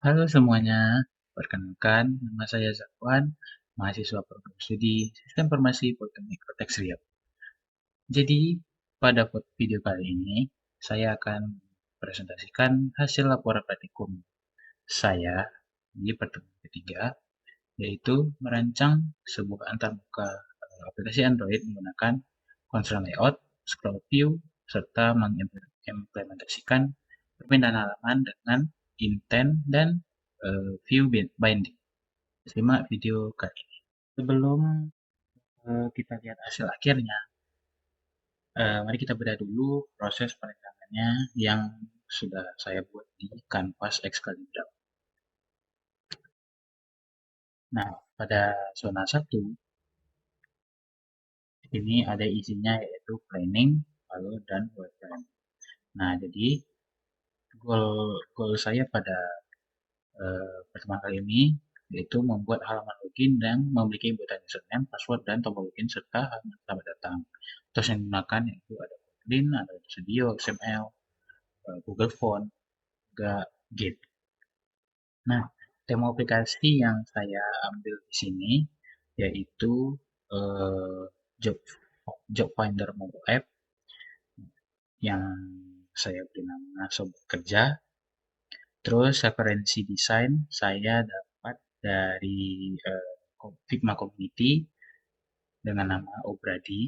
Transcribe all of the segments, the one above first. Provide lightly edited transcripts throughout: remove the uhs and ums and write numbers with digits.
Halo semuanya, perkenalkan nama saya Zakwan, mahasiswa program studi Sistem Informasi Politeknik Kotek Riau. Jadi, pada video kali ini, saya akan presentasikan hasil laporan praktikum saya di pertemuan ketiga, yaitu merancang sebuah antarmuka aplikasi Android menggunakan konsol layout, scroll view, serta mengimplementasikan perpindahan halaman dengan intent dan view binding. Simak video kali ini. Sebelum kita lihat hasil akhirnya, mari kita bedah dulu proses perencangannya yang sudah saya buat di Canvas Excalibur. Nah, pada zona 1, ini ada isinya yaitu planning, lalu dan wireframe. Nah, jadi goal saya pada pertemuan kali ini yaitu membuat halaman login dan memiliki inputan username, password, dan tombol login serta halaman selamat datang. Terus yang digunakan yaitu ada Kotlin, ada Studio, XML, Google Font, juga Git. Nah, tema aplikasi yang saya ambil di sini yaitu eh, Job Job Finder Mobile App yang saya beri nama Sobat Kerja. Terus referensi desain saya dapat dari Figma Community dengan nama Obradi.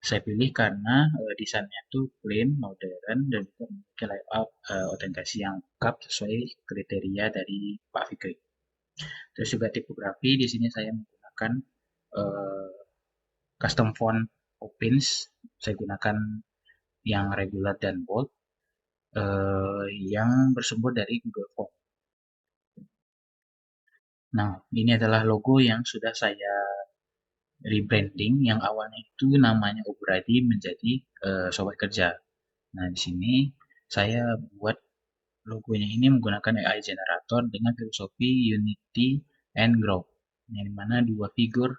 Saya pilih karena desainnya itu clean, modern, dan juga memiliki layout autentikasi yang lengkap sesuai kriteria dari Pak Fikri. Terus juga tipografi di sini saya menggunakan uh, custom font Opins. Saya gunakan yang regular dan bold yang bersumber dari Google Font. Nah, ini adalah logo yang sudah saya rebranding yang awalnya itu namanya Obradi menjadi Sobat Kerja. Nah, di sini saya buat logonya ini menggunakan AI generator dengan filosofi Unity and Grow, yang dimana dua figur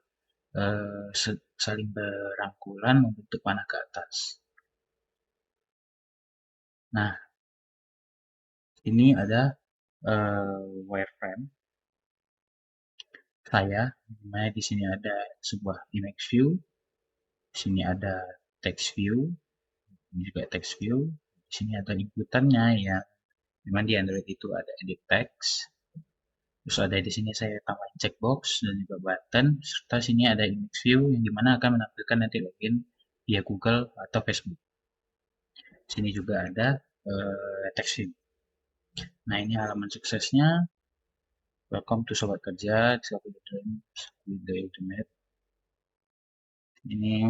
saling berangkulan membentuk panah ke atas. Nah, ini ada wireframe saya, dimana di sini ada sebuah image view, di sini ada text view, ini juga text view, di sini ada inputannya ya, dimana di Android itu ada edit text, terus ada di sini saya tambahin checkbox dan juga button, serta sini ada image view yang dimana akan menampilkan nanti login via Google atau Facebook. Sini juga ada text view. Nah, ini halaman suksesnya. Welcome to Sobat Kerja, Discover Your Dreams with the Internet. Ini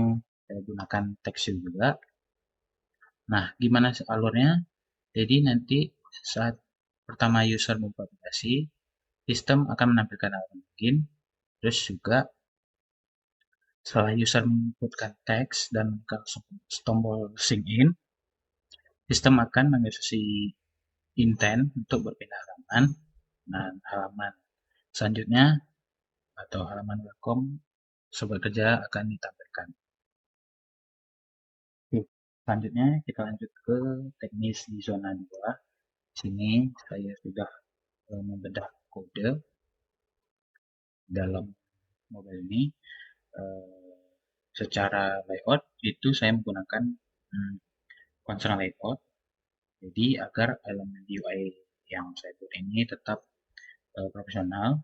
saya gunakan text view juga. Nah, gimana alurnya? Jadi nanti saat pertama user membuka aplikasi, sistem akan menampilkan halaman login, terus juga setelah user menginputkan teks dan tombol sign in, sistem akan mengeksekusi intent untuk berpindah halaman. Nah, halaman selanjutnya atau halaman welcome sobat kerja akan ditampilkan. Oke, selanjutnya kita lanjut ke teknis di zona 2. Sini saya sudah membedah kode dalam mobile ini. Secara layout itu saya menggunakan konsol layout. Jadi agar elemen UI yang saya buat ini tetap profesional.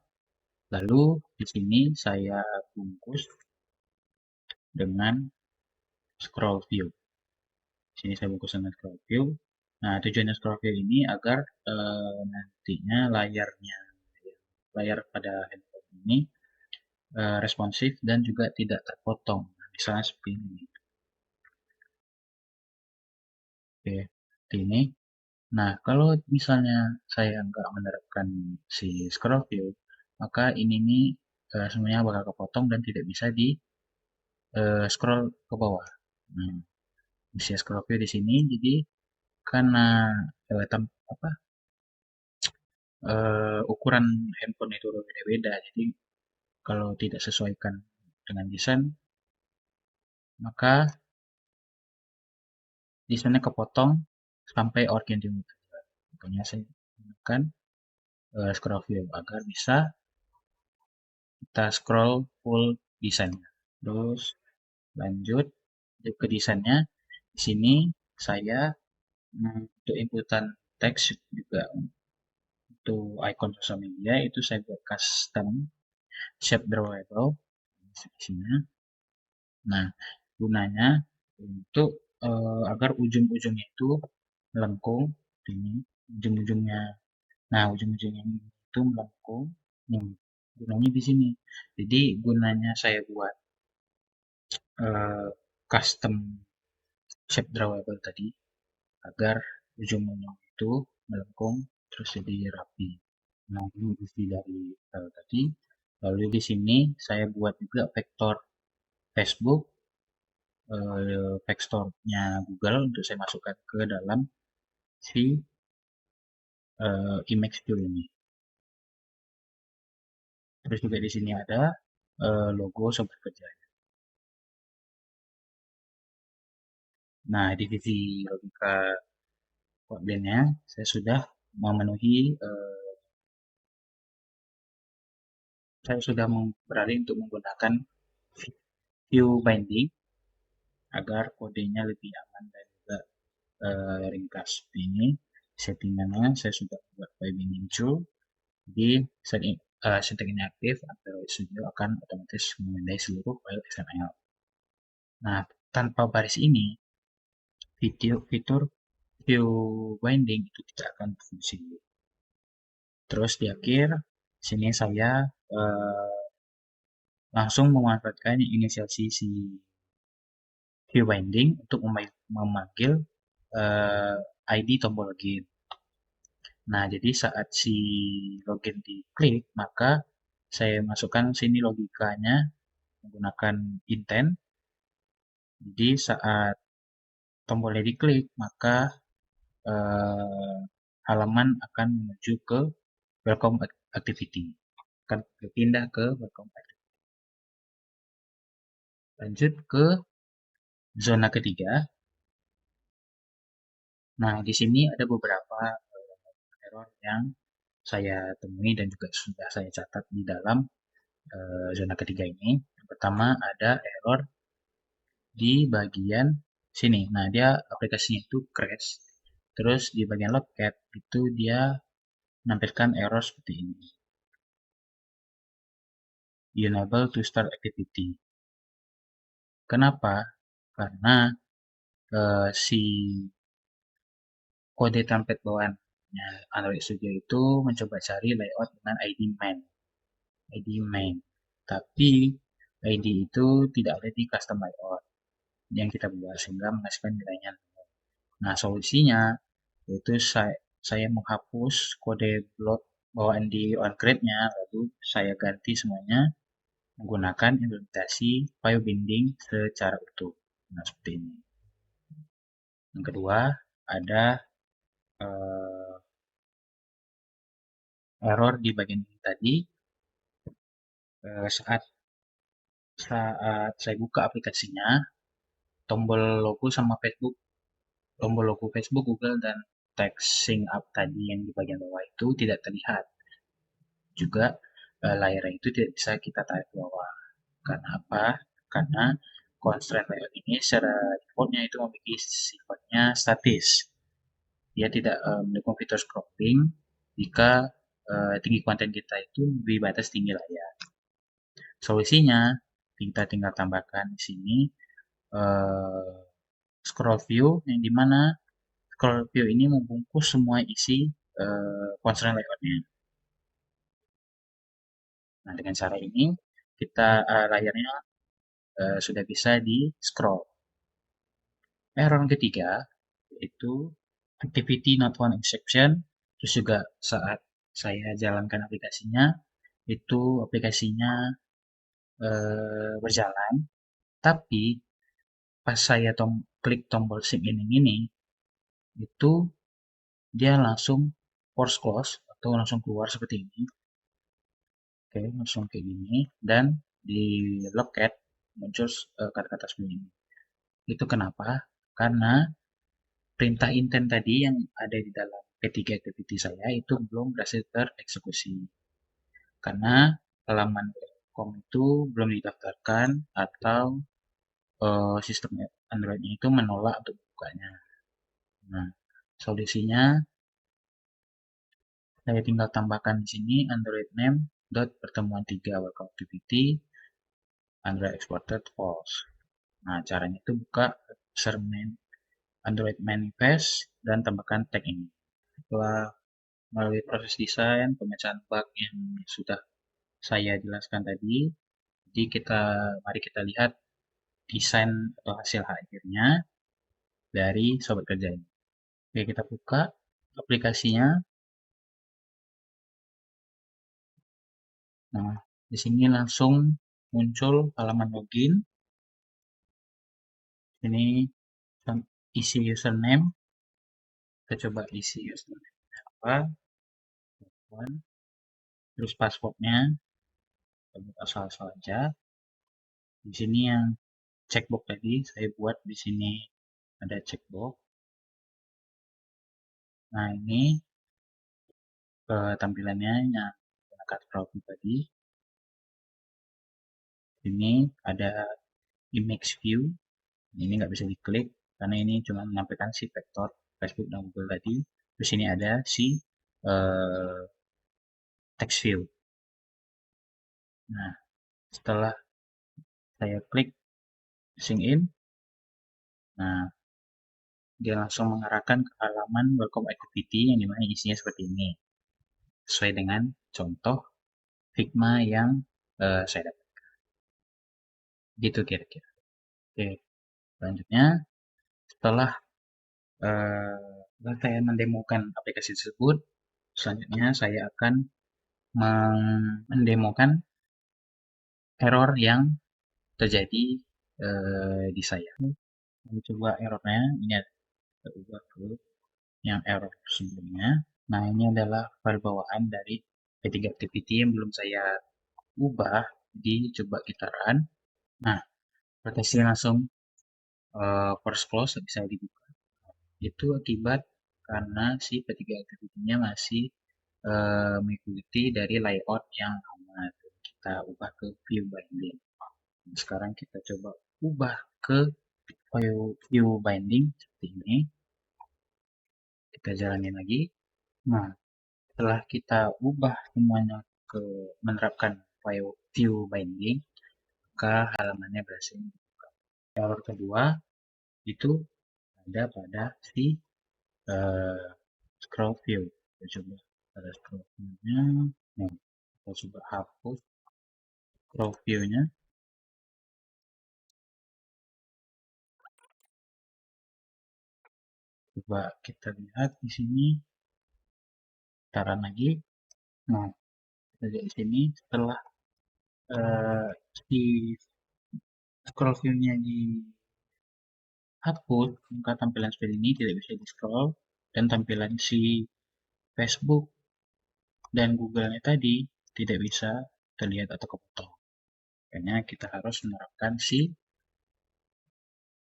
Lalu di sini saya bungkus dengan scroll view. Di sini saya bungkus dengan scroll view. Nah, tujuannya scroll view ini agar nantinya layar pada handphone ini responsif dan juga tidak terpotong. Misalnya seperti ini. Oke, seperti ini. Nah, kalau misalnya saya nggak menerapkan si scroll view, maka ini nih semuanya bakal kepotong dan tidak bisa di scroll ke bawah. Nah, bisa scroll view di sini, jadi karena apa ukuran handphone itu berbeda-beda, jadi kalau tidak sesuaikan dengan desain, maka desainnya kepotong sampai organ dimulai. Makanya saya gunakan scroll view agar bisa kita scroll full desainnya. Terus lanjut ke desainnya. Di sini saya untuk inputan teks juga untuk icon sosial media itu saya buat custom shape drawable di sini. Nah, gunanya untuk agar ujung-ujungnya itu melengkung ini ujung-ujungnya. Nah, ujung-ujungnya itu melengkung. Nih, gunanya di sini. Jadi gunanya saya buat eh, custom shape drawable tadi agar ujung-ujung itu melengkung terus jadi rapi. Nah, ini isi dari tadi. Lalu di sini saya buat juga vektor Facebook, vektornya Google untuk saya masukkan ke dalam si image view ini. Terus juga di sini ada logo sobat kerja. Nah, di sisi logika Kotlin-nya saya sudah memenuhi saya sudah beralih untuk menggunakan view binding agar kodenya lebih aman dan juga ringkas. Ini settingannya saya sudah buat by binding true. Jadi setting ini aktif, Android Studio akan otomatis memindai seluruh file XML. Nah, tanpa baris ini, fitur view binding itu tidak akan berfungsi. Terus di akhir, sini saya langsung memanfaatkan inisiasi si view binding untuk memanggil ID tombol login. Nah, jadi saat si login diklik, maka saya masukkan sini logikanya menggunakan intent. Jadi saat tombolnya diklik, maka halaman akan menuju ke welcome activity. Akan berpindah ke welcome activity. Lanjut ke zona ketiga. Nah, di sini ada beberapa error yang saya temui dan juga sudah saya catat di dalam zona ketiga ini. Yang pertama ada error di bagian sini. Nah, dia aplikasinya itu crash. Terus di bagian locket itu dia menampilkan error seperti ini. Unable to start activity. Kenapa? Karena si kode template bawaannya Android Studio itu mencoba cari layout dengan ID main. Tapi ID itu tidak ada di custom layout yang kita buat sehingga menghasilkan nilainya. Nah, solusinya yaitu saya menghapus kode block bawaan di onGrid-nya, lalu saya ganti semuanya menggunakan implementasi file binding secara utuh. Nah, seperti ini. Yang kedua, ada error di bagian ini tadi saat saya buka aplikasinya, tombol logo sama Facebook, tombol logo Facebook, Google, dan teks sync up tadi yang di bagian bawah itu tidak terlihat. Juga layar itu tidak bisa kita tarik ke bawah. Karena apa? Karena constraint layout ini secara defaultnya itu memiliki sifatnya statis. Dia tidak mendukung fitur scrolling jika tinggi konten kita itu lebih batas tinggi layar. Solusinya kita tinggal tambahkan di sini scroll view yang dimana scroll view ini membungkus semua isi constraint layoutnya. Nah, dengan cara ini kita layarnya sudah bisa di scroll. Error yang ketiga yaitu activity not found exception. Terus juga saat saya jalankan aplikasinya, itu aplikasinya berjalan, tapi pas saya klik tombol sign in ini, itu dia langsung force close atau langsung keluar seperti ini. Oke, langsung kayak gini. Dan di locket muncul kata-kata seperti ini. Itu kenapa? Karena perintah intent tadi yang ada di dalam P3 activity saya itu belum berhasil tereksekusi. Karena halaman com itu belum didaftarkan atau sistem Android itu menolak untuk bukanya. Nah, solusinya saya tinggal tambahkan di sini Android name dot pertemuan 3 welcome activity Android exported false. Nah, caranya itu buka sermain Android manifest dan tambahkan tag ini. Setelah melalui proses desain, pemecahan bug yang sudah saya jelaskan tadi, jadi mari kita lihat desain atau hasil akhirnya dari sobat kerja ini. Oke, kita buka aplikasinya. Nah, di sini langsung muncul halaman login. Ini isi username. Kita coba isi username apa? Terus passwordnya, kita asal-asal aja. Di sini yang checkbox tadi saya buat di sini ada checkbox. Nah, ini tampilannya yang menggunakan profil tadi. Ini ada image view. Ini nggak bisa diklik karena ini cuma menampilkan si vektor Facebook dan Google tadi. Terus ini ada si text view. Nah, setelah saya klik sign in, nah dia langsung mengarahkan ke halaman welcome activity yang dimana isinya seperti ini, sesuai dengan contoh Figma yang saya dapat. Gitu kira-kira. Oke, selanjutnya setelah saya mendemokan aplikasi tersebut, selanjutnya saya akan mendemokan error yang terjadi di saya. Kita coba errornya, ini kita ubah ke yang error sebelumnya. Nah, ini adalah file bawaan dari P3 Activity yang belum saya ubah, jadi coba kita run. Nah, proteksi langsung force close bisa dibuka. Itu akibat karena si P3 Activity-nya masih mengikuti dari layout yang lama. Kita ubah ke view binding. Sekarang kita coba ubah ke view binding seperti ini. Kita jalanin lagi. Nah, setelah kita ubah semuanya ke menerapkan view binding, maka halamannya berhasil dibuka. Error kedua itu ada pada si scroll view. Kita coba pada scroll view-nya. Nah, kita coba hapus scroll view-nya. Coba kita lihat di sini. Taran lagi. Nah, kita lihat di sini setelah si scroll view-nya dihapus, maka tampilan seperti ini tidak bisa di scroll dan tampilan si Facebook dan Google-nya tadi tidak bisa terlihat atau kepotong. Makanya kita harus menerapkan si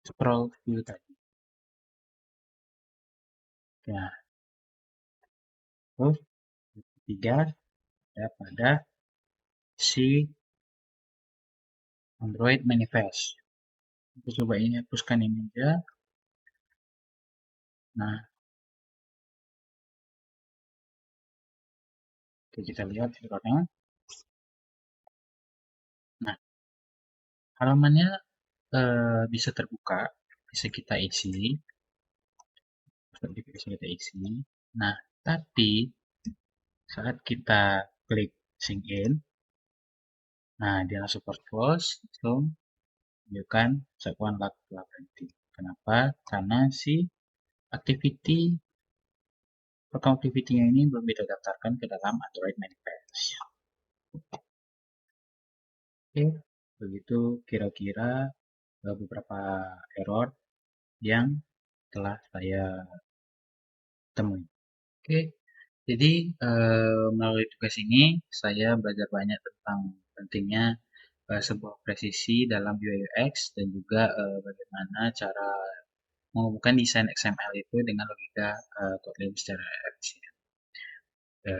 scroll view tadi. Nah, terus ketiga ada pada si Android manifest. Kita coba ini hapuskan ini aja. Nah, kita lihat errornya. Nah, halamannya bisa terbuka, bisa kita isi, Nah, tapi saat kita klik sign in, nah dia langsung close, langsung menunjukkan sekuan telah berhenti. Kenapa? Karena si activity account activity-nya ini belum didaftarkan ke dalam Android manifest. Oke, begitu kira-kira beberapa error yang telah saya temui. Oke, jadi melalui tugas ini saya belajar banyak tentang pentingnya sebuah presisi dalam UI UX dan juga bagaimana cara menghubungkan desain XML itu dengan logika Kotlin secara efisien.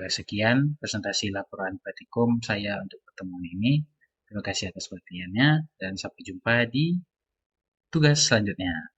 Sekian presentasi laporan praktikum saya untuk pertemuan ini. Terima kasih atas perhatiannya dan sampai jumpa di tugas selanjutnya.